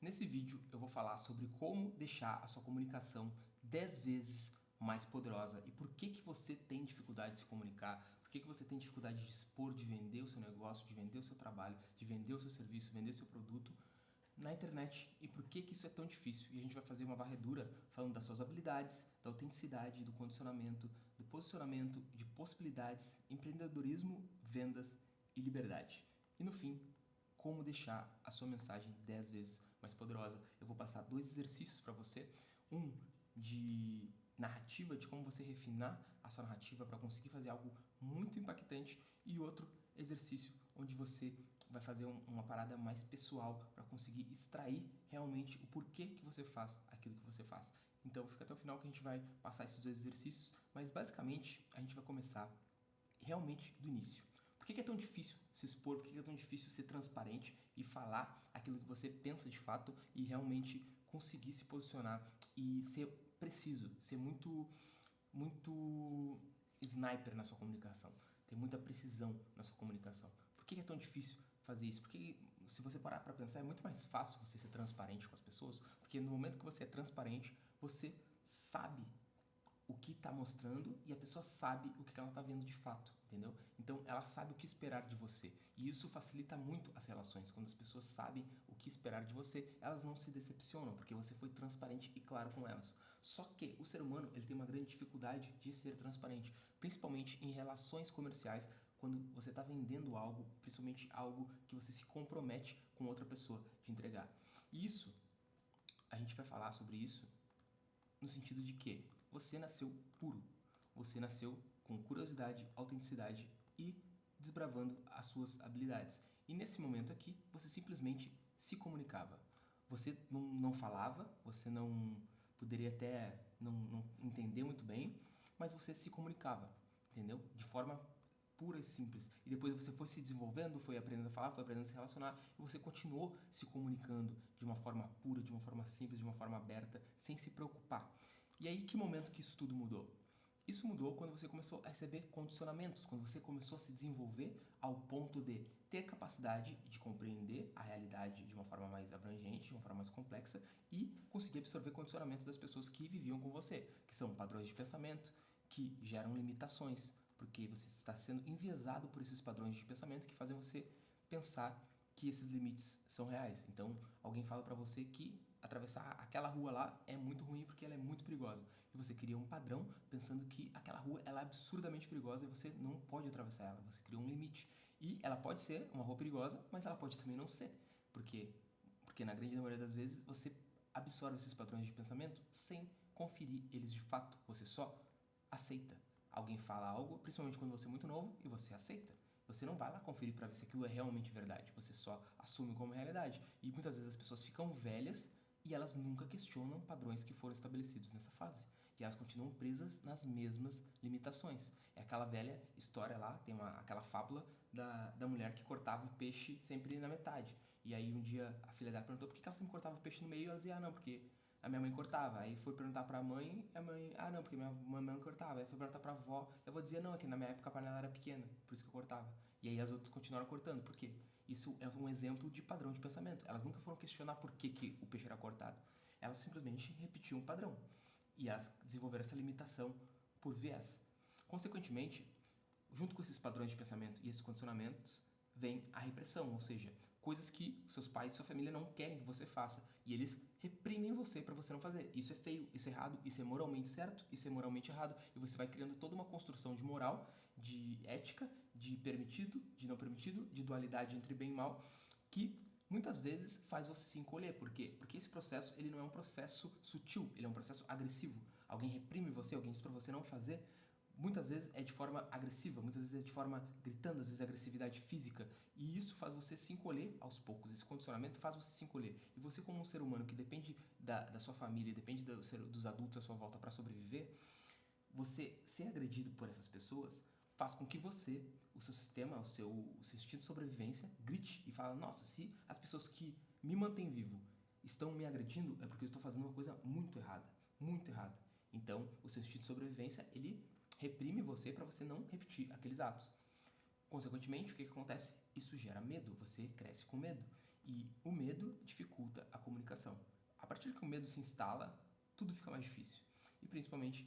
Nesse vídeo eu vou falar sobre como deixar a sua comunicação 10 vezes mais poderosa e por que você tem dificuldade de se comunicar, por que você tem dificuldade de expor, de vender o seu negócio, de vender o seu trabalho, de vender o seu serviço, vender seu produto na internet e por que isso é tão difícil. E a gente vai fazer uma varredura falando das suas habilidades, da autenticidade, do condicionamento, do posicionamento, de possibilidades, empreendedorismo, vendas e liberdade. E no fim, como deixar a sua mensagem 10 vezes mais poderosa. Eu vou passar 2 exercícios para você, um de narrativa, de como você refinar a sua narrativa para conseguir fazer algo muito impactante, e outro exercício onde você vai fazer uma parada mais pessoal para conseguir extrair realmente o porquê que você faz aquilo que você faz. Então fica até o final que a gente vai passar esses 2 exercícios, mas basicamente a gente vai começar realmente do início. Por que é tão difícil se expor? Por que é tão difícil ser transparente e falar aquilo que você pensa de fato e realmente conseguir se posicionar e ser preciso, ser muito sniper na sua comunicação, ter muita precisão na sua comunicação? Por que é tão difícil fazer isso? Porque se você parar para pensar, é muito mais fácil você ser transparente com as pessoas, porque no momento que você é transparente, você sabe o que está mostrando e a pessoa sabe o que ela está vendo de fato, entendeu? Então ela sabe o que esperar de você, e isso facilita muito as relações. Quando as pessoas sabem o que esperar de você, elas não se decepcionam, porque você foi transparente e claro com elas. Só que o ser humano, ele tem uma grande dificuldade de ser transparente, principalmente em relações comerciais, quando você está vendendo algo, principalmente algo que você se compromete com outra pessoa de entregar. E isso, a gente vai falar sobre isso no sentido de que você nasceu puro, você nasceu com curiosidade, autenticidade e desbravando as suas habilidades. E nesse momento aqui, você simplesmente se comunicava. Você não falava, você não poderia até não entender muito bem, mas você se comunicava, entendeu? De forma pura e simples. E depois você foi se desenvolvendo, foi aprendendo a falar, foi aprendendo a se relacionar, e você continuou se comunicando de uma forma pura, de uma forma simples, de uma forma aberta, sem se preocupar. E aí, que momento que isso tudo mudou? Isso mudou quando você começou a receber condicionamentos, quando você começou a se desenvolver ao ponto de ter capacidade de compreender a realidade de uma forma mais abrangente, de uma forma mais complexa, e conseguir absorver condicionamentos das pessoas que viviam com você, que são padrões de pensamento, que geram limitações, porque você está sendo enviesado por esses padrões de pensamento que fazem você pensar que esses limites são reais. Então, alguém fala para você que atravessar aquela rua lá é muito ruim porque ela é muito perigosa. E você cria um padrão pensando que aquela rua ela é absurdamente perigosa e você não pode atravessar ela. Você criou um limite. E ela pode ser uma rua perigosa, mas ela pode também não ser. Porque na grande maioria das vezes você absorve esses padrões de pensamento sem conferir eles de fato. Você só aceita. Alguém fala algo, principalmente quando você é muito novo, e você aceita. Você não vai lá conferir para ver se aquilo é realmente verdade. Você só assume como realidade. E muitas vezes as pessoas ficam velhas e elas nunca questionam padrões que foram estabelecidos nessa fase. E elas continuam presas nas mesmas limitações. É aquela velha história lá, tem aquela fábula da mulher que cortava o peixe sempre na metade. E aí um dia a filha dela perguntou por que ela sempre cortava o peixe no meio, e ela dizia, não, porque a minha mãe cortava. Aí foi perguntar pra mãe, a mãe, não, porque minha mãe cortava. Aí foi perguntar pra avó, eu vou dizer, não, é que na minha época a panela era pequena, por isso que eu cortava. E aí as outras continuaram cortando, por quê? Isso é um exemplo de padrão de pensamento. Elas nunca foram questionar por que o peixe era cortado. Elas simplesmente repetiam um padrão. E elas desenvolveram essa limitação por viés. Consequentemente, junto com esses padrões de pensamento e esses condicionamentos, vem a repressão, ou seja, coisas que seus pais e sua família não querem que você faça, e eles reprimem você para você não fazer. Isso é feio, isso é errado, isso é moralmente certo, isso é moralmente errado, e você vai criando toda uma construção de moral, de ética, de permitido, de não permitido, de dualidade entre bem e mal, que muitas vezes faz você se encolher. Por quê? Porque esse processo ele não é um processo sutil, ele é um processo agressivo. Alguém reprime você, alguém diz para você não fazer. Muitas vezes é de forma agressiva, muitas vezes é de forma gritando, às vezes é agressividade física. E isso faz você se encolher aos poucos. Esse condicionamento faz você se encolher. E você, como um ser humano que depende da sua família, depende dos adultos à sua volta para sobreviver, você ser agredido por essas pessoas faz com que você, o seu sistema, o seu instinto de sobrevivência, grite e fala, nossa, se as pessoas que me mantêm vivo estão me agredindo, é porque eu estou fazendo uma coisa muito errada, muito errada. Então, o seu instinto de sobrevivência, ele reprime você para você não repetir aqueles atos. Consequentemente, o que acontece? Isso gera medo, você cresce com medo. E o medo dificulta a comunicação. partir que o medo se instala, tudo fica mais difícil. E principalmente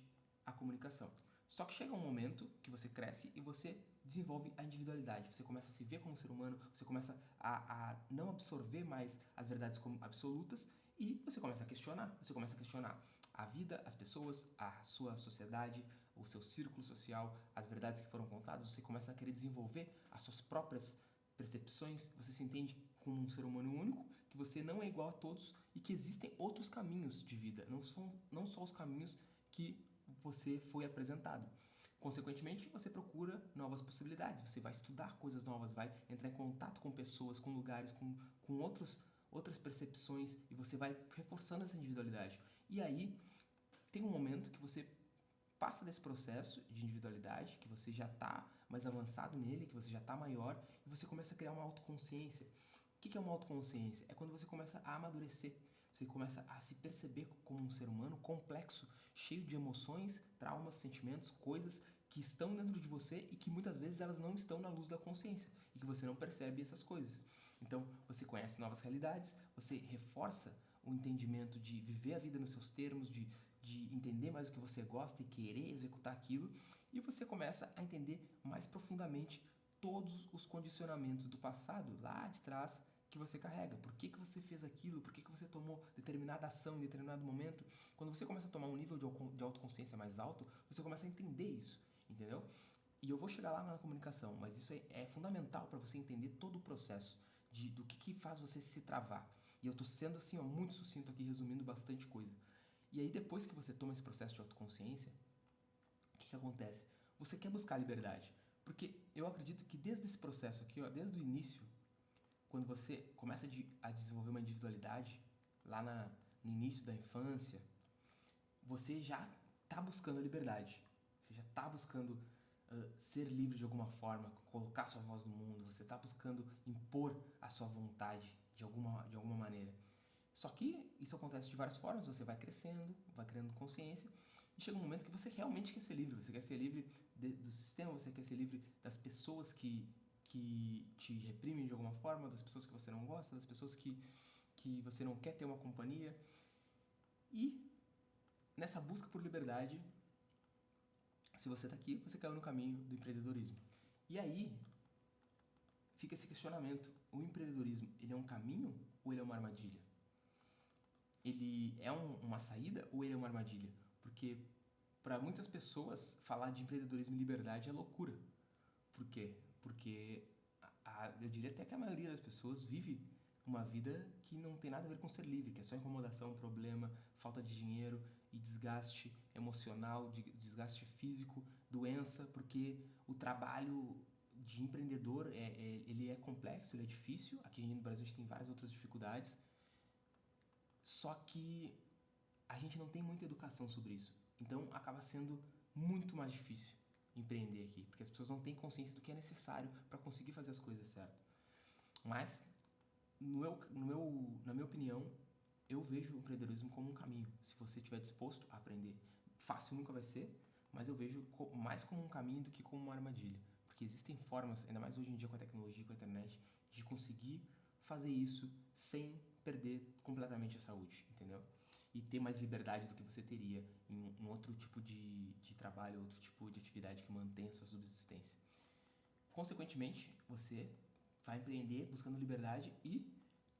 a comunicação. Só que chega um momento que você cresce e você desenvolve a individualidade. Você começa a se ver como ser humano, você começa a não absorver mais as verdades como absolutas e você começa a questionar. Você começa a questionar a vida, as pessoas, a sua sociedade, o seu círculo social, as verdades que foram contadas. Você começa a querer desenvolver as suas próprias percepções. Você se entende como um ser humano único, que você não é igual a todos e que existem outros caminhos de vida. Não só os caminhos que você foi apresentado. Consequentemente, você procura novas possibilidades, você vai estudar coisas novas, vai entrar em contato com pessoas, com lugares, com outras percepções e você vai reforçando essa individualidade. E aí, tem um momento que você passa desse processo de individualidade, que você já está mais avançado nele, que você já está maior e você começa a criar uma autoconsciência. O que é uma autoconsciência? É quando você começa a amadurecer. Você começa a se perceber como um ser humano complexo, cheio de emoções, traumas, sentimentos, coisas que estão dentro de você e que muitas vezes elas não estão na luz da consciência e que você não percebe essas coisas. Então, você conhece novas realidades, você reforça o entendimento de viver a vida nos seus termos, de entender mais o que você gosta e querer executar aquilo, e você começa a entender mais profundamente todos os condicionamentos do passado, lá de trás, que você carrega. Por que você fez aquilo? Por que você tomou determinada ação em determinado momento? Quando você começa a tomar um nível de autoconsciência mais alto, você começa a entender isso, entendeu? E eu vou chegar lá na comunicação, mas isso é fundamental para você entender todo o processo do que faz você se travar. E eu estou sendo assim, ó, muito sucinto aqui, resumindo bastante coisa. E aí, depois que você toma esse processo de autoconsciência, o que acontece? Você quer buscar a liberdade. Porque eu acredito que desde esse processo aqui, ó, desde o início, quando você começa a desenvolver uma individualidade, lá no início da infância, você já está buscando a liberdade. Você já está buscando ser livre de alguma forma, colocar sua voz no mundo. Você está buscando impor a sua vontade de alguma maneira. Só que isso acontece de várias formas, você vai crescendo, vai criando consciência e chega um momento que você realmente quer ser livre. Você quer ser livre do sistema, você quer ser livre das pessoas que te reprimem de alguma forma, das pessoas que você não gosta, das pessoas que você não quer ter uma companhia. E nessa busca por liberdade, se você está aqui, você caiu no caminho do empreendedorismo. E aí fica esse questionamento: o empreendedorismo, ele é um caminho ou ele é uma armadilha? Ele é uma saída ou ele é uma armadilha? Porque para muitas pessoas falar de empreendedorismo e liberdade é loucura. Por quê? Porque eu diria até que a maioria das pessoas vive uma vida que não tem nada a ver com ser livre, que é só incomodação, problema, falta de dinheiro e desgaste emocional, desgaste físico, doença, porque o trabalho de empreendedor ele é complexo, ele é difícil. Aqui no Brasil a gente tem várias outras dificuldades. Só que a gente não tem muita educação sobre isso. Então acaba sendo muito mais difícil empreender aqui, porque as pessoas não têm consciência do que é necessário para conseguir fazer as coisas certas. Mas, na minha opinião, eu vejo o empreendedorismo como um caminho, se você estiver disposto a aprender. Fácil nunca vai ser, mas eu vejo mais como um caminho do que como uma armadilha. Porque existem formas, ainda mais hoje em dia com a tecnologia, com a internet, de conseguir fazer isso sem perder completamente a saúde, entendeu? E ter mais liberdade do que você teria em um outro tipo de trabalho, outro tipo de atividade que mantém a sua subsistência. Consequentemente, você vai empreender buscando liberdade e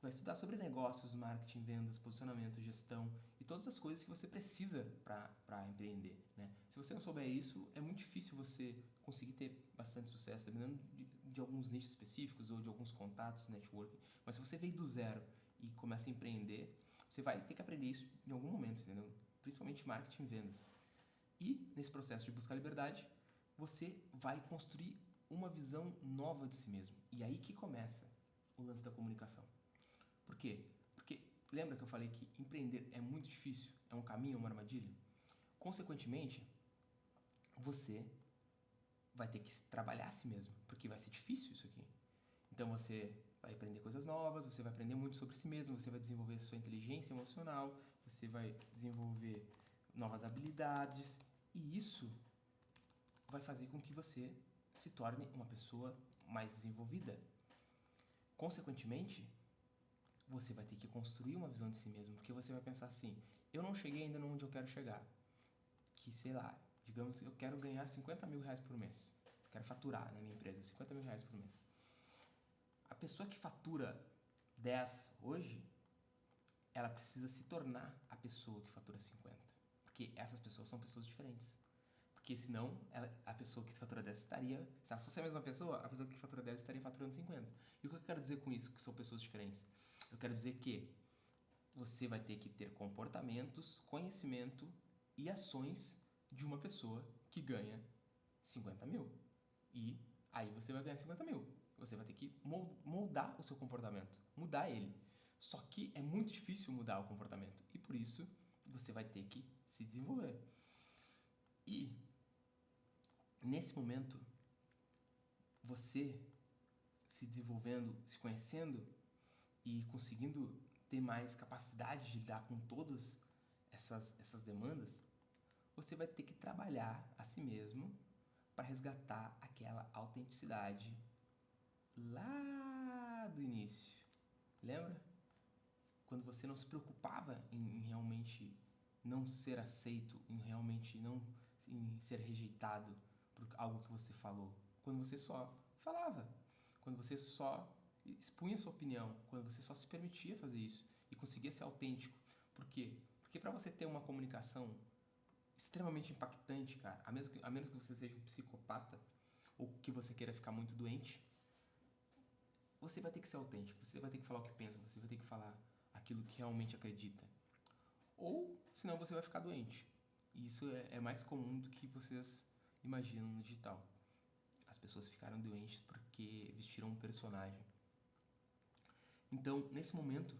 vai estudar sobre negócios, marketing, vendas, posicionamento, gestão e todas as coisas que você precisa para empreender, né? Se você não souber isso, é muito difícil você conseguir ter bastante sucesso, dependendo de alguns nichos específicos ou de alguns contatos, networking. Mas se você veio do zero e começa a empreender, você vai ter que aprender isso em algum momento, entendeu? Principalmente marketing e vendas. E, nesse processo de buscar liberdade, você vai construir uma visão nova de si mesmo. E aí que começa o lance da comunicação. Por quê? Porque lembra que eu falei que empreender é muito difícil? É um caminho, é uma armadilha? Consequentemente, você vai ter que trabalhar a si mesmo, porque vai ser difícil isso aqui. Então você vai aprender coisas novas, você vai aprender muito sobre si mesmo, você vai desenvolver sua inteligência emocional, você vai desenvolver novas habilidades e isso vai fazer com que você se torne uma pessoa mais desenvolvida. Consequentemente, você vai ter que construir uma visão de si mesmo, porque você vai pensar assim, eu não cheguei ainda onde eu quero chegar, que sei lá, digamos, eu quero ganhar 50 mil reais por mês, quero faturar na minha empresa 50 mil reais por mês. A pessoa que fatura 10 hoje, ela precisa se tornar a pessoa que fatura 50, porque essas pessoas são pessoas diferentes. Porque senão, a pessoa que fatura 10 estaria... Se ela fosse a mesma pessoa, a pessoa que fatura 10 estaria faturando 50. E o que eu quero dizer com isso, que são pessoas diferentes? Eu quero dizer que você vai ter que ter comportamentos, conhecimento e ações de uma pessoa que ganha 50 mil. E aí você vai ganhar 50 mil. Você vai ter que moldar o seu comportamento, mudar ele. Só que é muito difícil mudar o comportamento. E por isso, você vai ter que se desenvolver. E nesse momento, você se desenvolvendo, se conhecendo e conseguindo ter mais capacidade de lidar com todas essas demandas, você vai ter que trabalhar a si mesmo para resgatar aquela autenticidade lá do início. Lembra? Quando você não se preocupava em realmente não ser aceito, em realmente não em ser rejeitado por algo que você falou. Quando você só falava. Quando você só expunha sua opinião. Quando você só se permitia fazer isso. E conseguia ser autêntico. Por quê? Porque para você ter uma comunicação extremamente impactante, cara, a menos que você seja um psicopata ou que você queira ficar muito doente, você vai ter que ser autêntico. Você vai ter que falar o que pensa. Você vai ter que falar aquilo que realmente acredita. Ou, senão, você vai ficar doente. E isso é mais comum do que vocês imaginam no digital. As pessoas ficaram doentes porque vestiram um personagem. Então, nesse momento,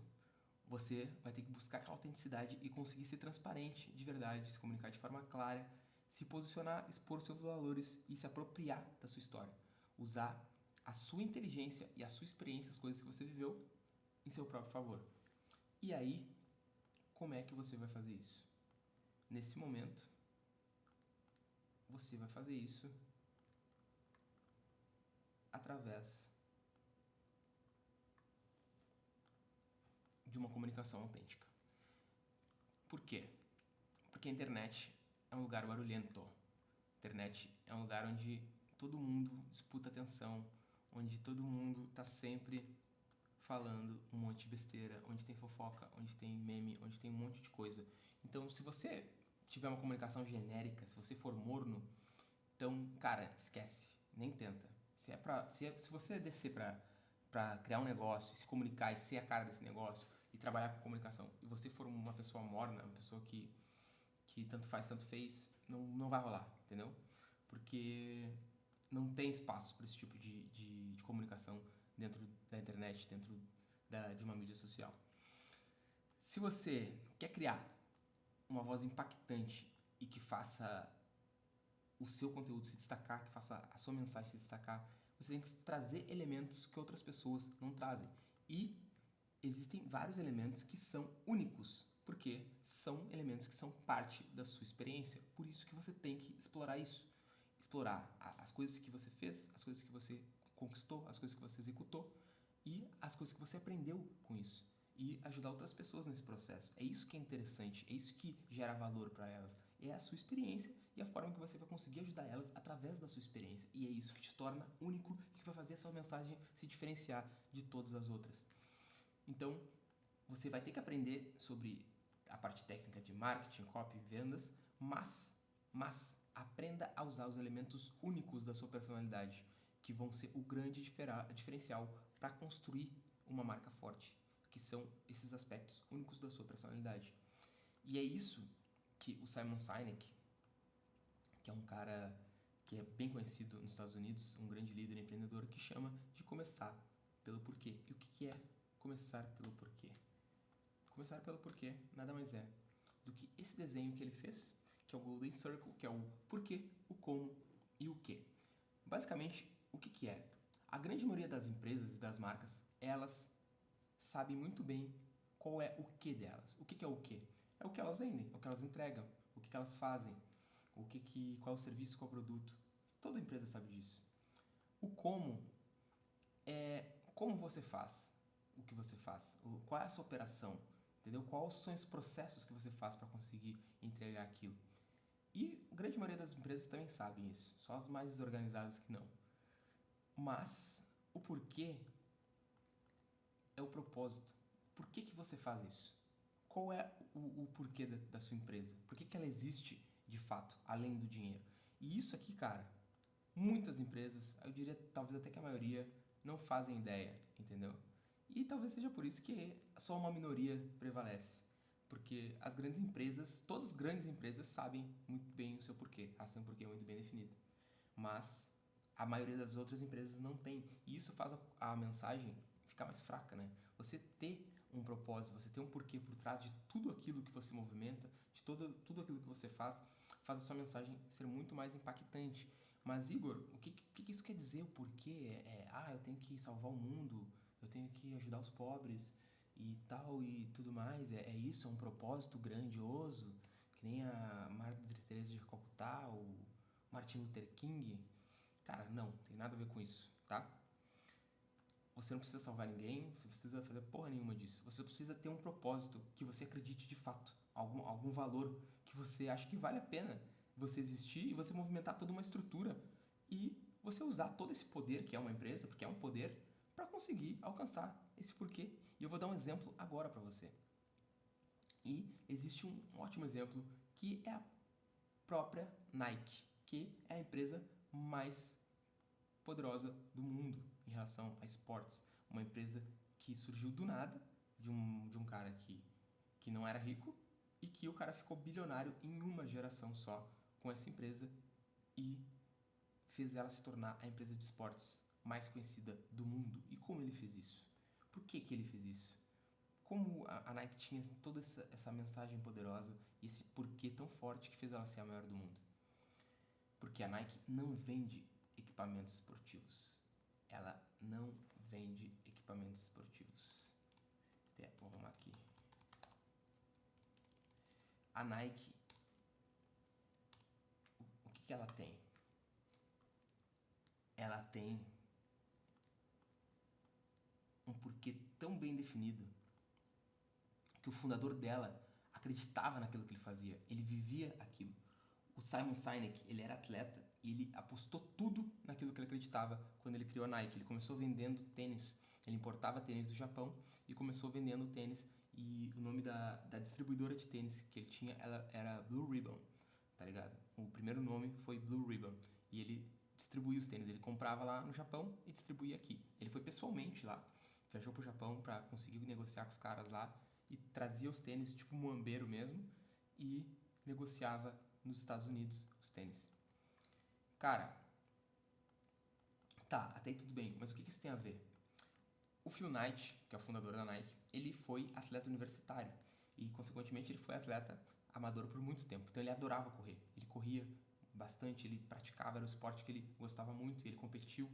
você vai ter que buscar aquela autenticidade e conseguir ser transparente de verdade, se comunicar de forma clara, se posicionar, expor seus valores e se apropriar da sua história. Usar a sua inteligência e a sua experiência, as coisas que você viveu, em seu próprio favor. E aí, como é que você vai fazer isso? Nesse momento, você vai fazer isso através de uma comunicação autêntica. Por quê? Porque a internet é um lugar barulhento. A internet é um lugar onde todo mundo disputa atenção, onde todo mundo está sempre falando um monte de besteira, onde tem fofoca, onde tem meme, onde tem um monte de coisa. Então, se você tiver uma comunicação genérica, se você for morno, então, cara, esquece, nem tenta. Se você descer pra criar um negócio, se comunicar e ser a cara desse negócio e trabalhar com comunicação, e você for uma pessoa morna, uma pessoa que tanto faz, tanto fez, não vai rolar, entendeu? Porque não tem espaço para esse tipo de comunicação dentro da internet, dentro de uma mídia social. Se você quer criar uma voz impactante e que faça o seu conteúdo se destacar, que faça a sua mensagem se destacar, você tem que trazer elementos que outras pessoas não trazem. E existem vários elementos que são únicos, porque são elementos que são parte da sua experiência. Por isso que você tem que explorar isso. Explorar as coisas que você fez, as coisas que você conquistou, as coisas que você executou e as coisas que você aprendeu com isso. E ajudar outras pessoas nesse processo. É isso que é interessante, é isso que gera valor para elas. É a sua experiência e a forma que você vai conseguir ajudar elas através da sua experiência. E é isso que te torna único e que vai fazer a sua mensagem se diferenciar de todas as outras. Então, você vai ter que aprender sobre a parte técnica de marketing, copy, vendas, mas aprenda a usar os elementos únicos da sua personalidade, que vão ser o grande diferencial para construir uma marca forte, que são esses aspectos únicos da sua personalidade. E é isso que o Simon Sinek, que é um cara que é bem conhecido nos Estados Unidos, um grande líder empreendedor, que chama de começar pelo porquê. E o que é começar pelo porquê? Começar pelo porquê nada mais é do que esse desenho que ele fez, que é o Golden Circle, que é o porquê, o como e o quê. Basicamente, o que é? A grande maioria das empresas e das marcas, elas sabem muito bem qual é o que delas. O que é o quê? É o que elas vendem, o que elas entregam, o que elas fazem, qual é o serviço, qual é o produto. Toda empresa sabe disso. O como é como você faz. o que você faz? Qual é a sua operação? Entendeu? Quais são os processos que você faz para conseguir entregar aquilo? E a grande maioria das empresas também sabem isso, só as mais desorganizadas que não. Mas o porquê é o propósito. Por que você faz isso? Qual é o porquê da sua empresa? Por que ela existe de fato, além do dinheiro? E isso aqui, cara, muitas empresas, eu diria talvez até que a maioria, não fazem ideia, entendeu? E talvez seja por isso que só uma minoria prevalece. Porque as grandes empresas, todas as grandes empresas sabem muito bem o seu porquê, elas têm um porquê muito bem definido. Mas a maioria das outras empresas não tem. E isso faz a mensagem ficar mais fraca, né? Você ter um propósito, você ter um porquê por trás de tudo aquilo que você movimenta, de tudo aquilo que você faz a sua mensagem ser muito mais impactante. Mas, Igor, o que isso quer dizer? O porquê? Eu tenho que salvar o mundo, eu tenho que ajudar os pobres e tal e tudo mais. É isso? É um propósito grandioso? Que nem a Madre Teresa de Calcutá, o Martin Luther King? Cara, não, tem nada a ver com isso, tá? Você não precisa salvar ninguém, você precisa fazer porra nenhuma disso. Você precisa ter um propósito que você acredite de fato, algum valor que você acha que vale a pena você existir e você movimentar toda uma estrutura e você usar todo esse poder que é uma empresa, porque é um poder, para conseguir alcançar esse porquê. E eu vou dar um exemplo agora para você. E existe um ótimo exemplo que é a própria Nike, que é a empresa mais poderosa do mundo em relação a esportes. Uma empresa que surgiu do nada, de um cara que não era rico, e que o cara ficou bilionário em uma geração só com essa empresa e fez ela se tornar a empresa de esportes mais conhecida do mundo. E como ele fez isso? Por que ele fez isso? Como a Nike tinha toda essa mensagem poderosa e esse porquê tão forte que fez ela ser a maior do mundo? Porque a Nike não vende equipamentos esportivos. Ela não vende equipamentos esportivos. Vou arrumar aqui. A Nike, o que ela tem? Ela tem um porquê tão bem definido que o fundador dela acreditava naquilo que ele fazia. Ele vivia aquilo. O Simon Sinek, ele era atleta e ele apostou tudo naquilo que ele acreditava quando ele criou a Nike. Ele começou vendendo tênis. Ele importava tênis do Japão e começou vendendo tênis. E o nome da distribuidora de tênis que ele tinha ela era Blue Ribbon, tá ligado? O primeiro nome foi Blue Ribbon. E ele distribuía os tênis. Ele comprava lá no Japão e distribuía aqui. Ele foi pessoalmente lá. Viajou pro Japão para conseguir negociar com os caras lá e trazia os tênis tipo muambeiro mesmo e negociava nos Estados Unidos os tênis. Cara, tá, até aí tudo bem, mas o que isso tem a ver? O Phil Knight, que é o fundador da Nike, ele foi atleta universitário e, consequentemente, ele foi atleta amador por muito tempo. Então, ele adorava correr. Ele corria bastante, ele praticava, era um esporte que ele gostava muito, ele competiu.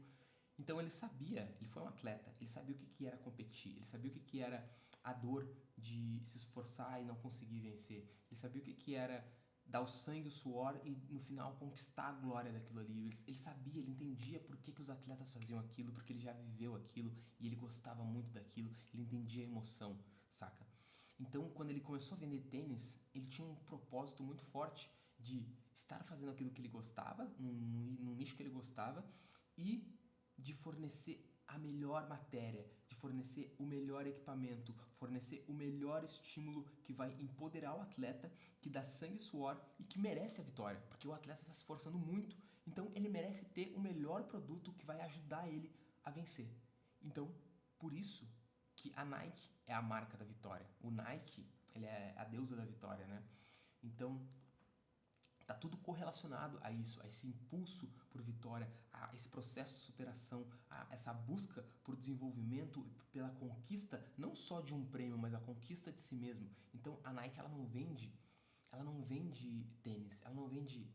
Então, ele sabia, ele foi um atleta, ele sabia o que era competir, ele sabia o que era a dor de se esforçar e não conseguir vencer, ele sabia o que era dar o sangue, o suor e no final conquistar a glória daquilo ali. Ele sabia, ele entendia por que os atletas faziam aquilo, porque ele já viveu aquilo e ele gostava muito daquilo, ele entendia a emoção, saca? Então, quando ele começou a vender tênis, ele tinha um propósito muito forte de estar fazendo aquilo que ele gostava, num nicho que ele gostava, e de fornecer a melhor matéria, de fornecer o melhor equipamento, fornecer o melhor estímulo que vai empoderar o atleta, que dá sangue e suor e que merece a vitória, porque o atleta está se esforçando muito, então ele merece ter o melhor produto que vai ajudar ele a vencer. Então, por isso que a Nike é a marca da vitória. O Nike, ele é a deusa da vitória, né? Então, tá tudo correlacionado a isso, a esse impulso por vitória, a esse processo de superação, a essa busca por desenvolvimento, pela conquista não só de um prêmio, mas a conquista de si mesmo. Então a Nike ela não vende tênis, ela não vende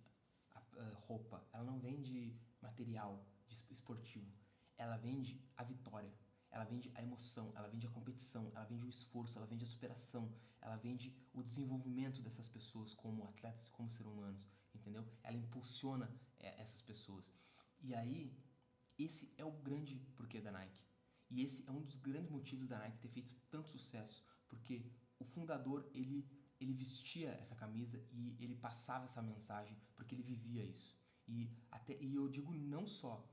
roupa, ela não vende material esportivo, ela vende a vitória. Ela vende a emoção, ela vende a competição, ela vende o esforço, ela vende a superação, ela vende o desenvolvimento dessas pessoas como atletas, como seres humanos, entendeu? Ela impulsiona essas pessoas. E aí, esse é o grande porquê da Nike. E esse é um dos grandes motivos da Nike ter feito tanto sucesso, porque o fundador, ele vestia essa camisa e ele passava essa mensagem, porque ele vivia isso. E eu digo não só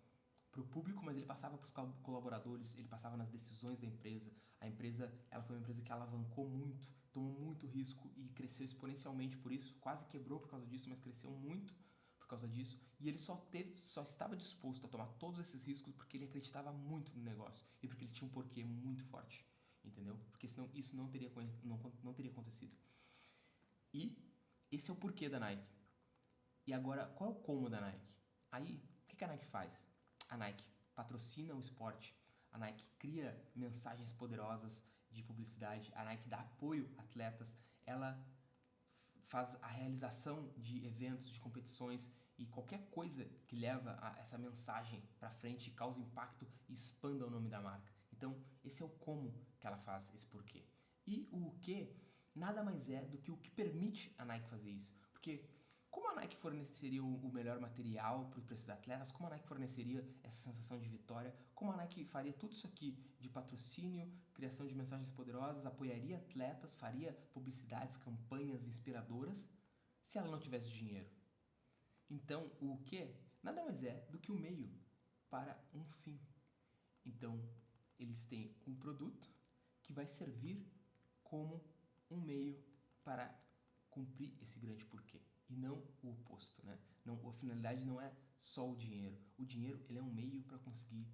para o público, mas ele passava para os colaboradores, ele passava nas decisões da empresa. A empresa, ela foi uma empresa que alavancou muito, tomou muito risco e cresceu exponencialmente por isso, quase quebrou por causa disso, mas cresceu muito por causa disso. E ele só estava disposto a tomar todos esses riscos porque ele acreditava muito no negócio e porque ele tinha um porquê muito forte, entendeu? Porque senão isso não teria acontecido. E esse é o porquê da Nike. E agora, qual é o como da Nike? Aí, o que a Nike faz? A Nike patrocina o esporte, a Nike cria mensagens poderosas de publicidade, a Nike dá apoio a atletas, ela faz a realização de eventos, de competições e qualquer coisa que leva essa mensagem para frente, causa impacto e expanda o nome da marca. Então, esse é o como que ela faz esse porquê. E o que nada mais é do que o que permite a Nike fazer isso. Porque como a Nike forneceria o melhor material para esses atletas, como a Nike forneceria essa sensação de vitória, como a Nike faria tudo isso aqui de patrocínio, criação de mensagens poderosas, apoiaria atletas, faria publicidades, campanhas inspiradoras, se ela não tivesse dinheiro. Então, o que nada mais é do que o meio para um fim. Então, eles têm um produto que vai servir como um meio para cumprir esse grande porquê. E não o oposto, né? Não, a finalidade não é só o dinheiro. O dinheiro, ele é um meio para conseguir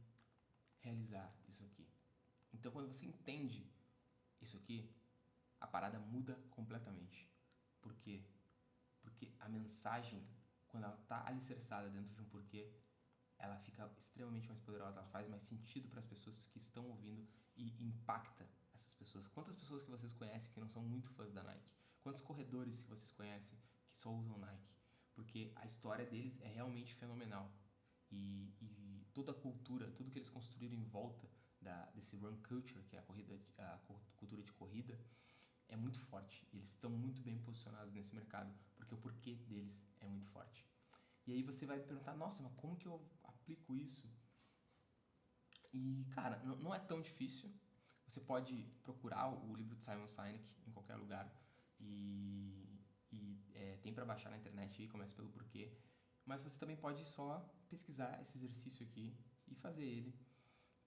realizar isso aqui. Então, quando você entende isso aqui, a parada muda completamente. Por quê? Porque a mensagem, quando ela está alicerçada dentro de um porquê, ela fica extremamente mais poderosa, ela faz mais sentido para as pessoas que estão ouvindo e impacta essas pessoas. Quantas pessoas que vocês conhecem que não são muito fãs da Nike? Quantos corredores que vocês conhecem que só usam Nike? Porque a história deles é realmente fenomenal. E toda a cultura, tudo que eles construíram em volta desse run culture, que é a cultura de corrida, é muito forte. Eles estão muito bem posicionados nesse mercado, porque o porquê deles é muito forte. E aí você vai me perguntar, nossa, mas como que eu aplico isso? E, cara, não é tão difícil. Você pode procurar o livro de Simon Sinek em qualquer lugar tem para baixar na internet aí, começa pelo porquê. Mas você também pode só pesquisar esse exercício aqui e fazer ele,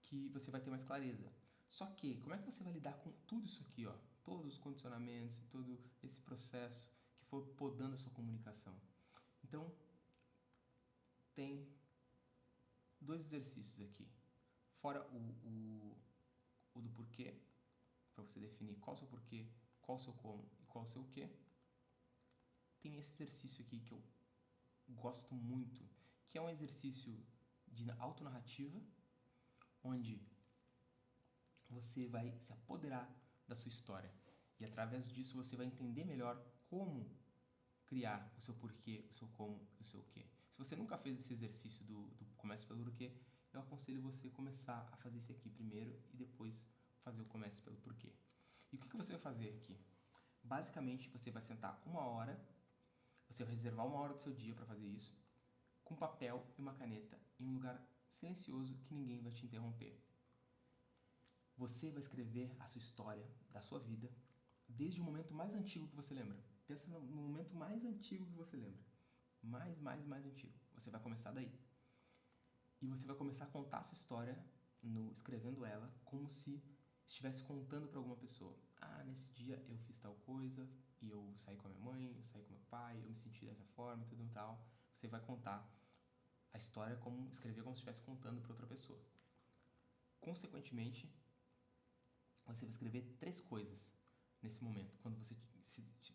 que você vai ter mais clareza. Só que, como é que você vai lidar com tudo isso aqui, ó? Todos os condicionamentos e todo esse processo que for podando a sua comunicação. Então, tem 2 exercícios aqui. Fora o do porquê, para você definir qual é o seu porquê, qual é o seu como e qual é o seu quê. Tem esse exercício aqui que eu gosto muito, que é um exercício de autonarrativa, onde você vai se apoderar da sua história. E através disso você vai entender melhor como criar o seu porquê, o seu como e o seu quê. Se você nunca fez esse exercício do comece pelo porquê, eu aconselho você começar a fazer esse aqui primeiro e depois fazer o comece pelo porquê. E o que você vai fazer aqui? Basicamente, você vai sentar 1 hora, você vai reservar 1 hora do seu dia para fazer isso, com papel e uma caneta, em um lugar silencioso que ninguém vai te interromper. Você vai escrever a sua história da sua vida desde o momento mais antigo que você lembra. Pensa no momento mais antigo que você lembra. Mais antigo. Você vai começar daí. E você vai começar a contar essa história, escrevendo ela, como se estivesse contando para alguma pessoa. Ah, nesse dia eu fiz tal coisa, e eu saí com a minha mãe, eu saí com meu pai, eu me senti dessa forma e tudo e tal. Você vai contar a história, escrever como se estivesse contando para outra pessoa. Consequentemente, você vai escrever 3 coisas nesse momento. Quando você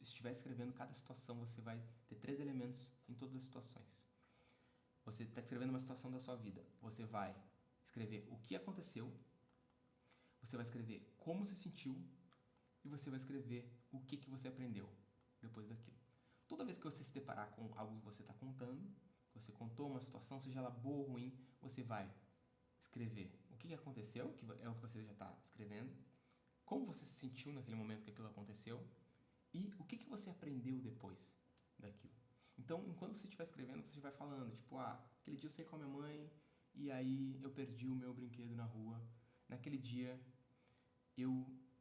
estiver escrevendo cada situação, você vai ter 3 elementos em todas as situações. Você está escrevendo uma situação da sua vida. Você vai escrever o que aconteceu, você vai escrever como se sentiu e você vai escrever o que você aprendeu depois daquilo. Toda vez que você se deparar com algo que você está contando, você contou uma situação, seja ela boa ou ruim, você vai escrever o que aconteceu, que é o que você já está escrevendo, como você se sentiu naquele momento que aquilo aconteceu e o que você aprendeu depois daquilo. Então, enquanto você estiver escrevendo, você vai falando, tipo, aquele dia eu saí com a minha mãe e aí eu perdi o meu brinquedo na rua naquele dia eu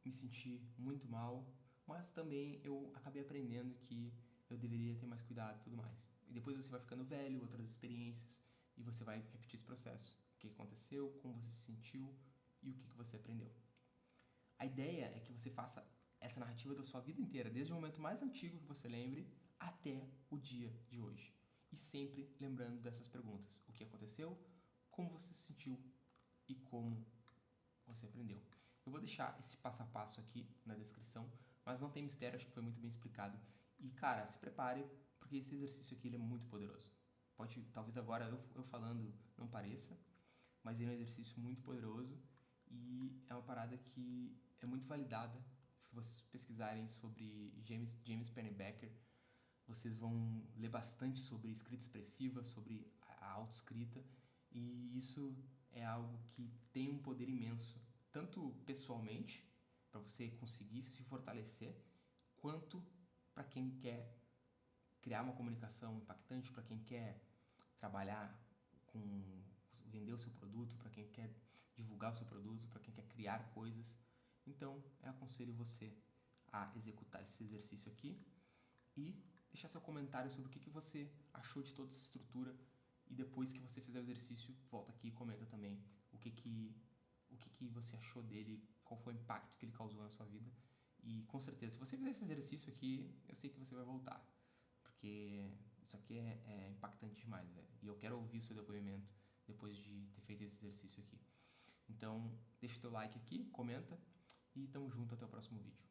me senti muito mal, mas também eu acabei aprendendo que eu deveria ter mais cuidado e tudo mais. E depois você vai ficando velho, outras experiências, e você vai repetir esse processo. O que aconteceu, como você se sentiu e o que você aprendeu. A ideia é que você faça essa narrativa da sua vida inteira, desde o momento mais antigo que você lembre até o dia de hoje. E sempre lembrando dessas perguntas. O que aconteceu, como você se sentiu e como você aprendeu. Eu vou deixar esse passo a passo aqui na descrição, mas não tem mistério, acho que foi muito bem explicado. E, cara, se prepare, porque esse exercício aqui ele é muito poderoso. Pode, talvez agora eu falando não pareça, mas ele é um exercício muito poderoso e é uma parada que é muito validada. Se vocês pesquisarem sobre James Pennebaker, vocês vão ler bastante sobre escrita expressiva, sobre a autoescrita, e isso é algo que tem um poder imenso, tanto pessoalmente, para você conseguir se fortalecer, quanto para quem quer criar uma comunicação impactante, para quem quer trabalhar com vender o seu produto, para quem quer divulgar o seu produto, para quem quer criar coisas. Então, eu aconselho você a executar esse exercício aqui e deixar seu comentário sobre o que você achou de toda essa estrutura. E depois que você fizer o exercício, volta aqui e comenta também o que você achou dele, qual foi o impacto que ele causou na sua vida. E com certeza, se você fizer esse exercício aqui, eu sei que você vai voltar. Porque isso aqui é impactante demais, velho. E eu quero ouvir o seu depoimento depois de ter feito esse exercício aqui. Então, deixa o teu like aqui, comenta e tamo junto até o próximo vídeo.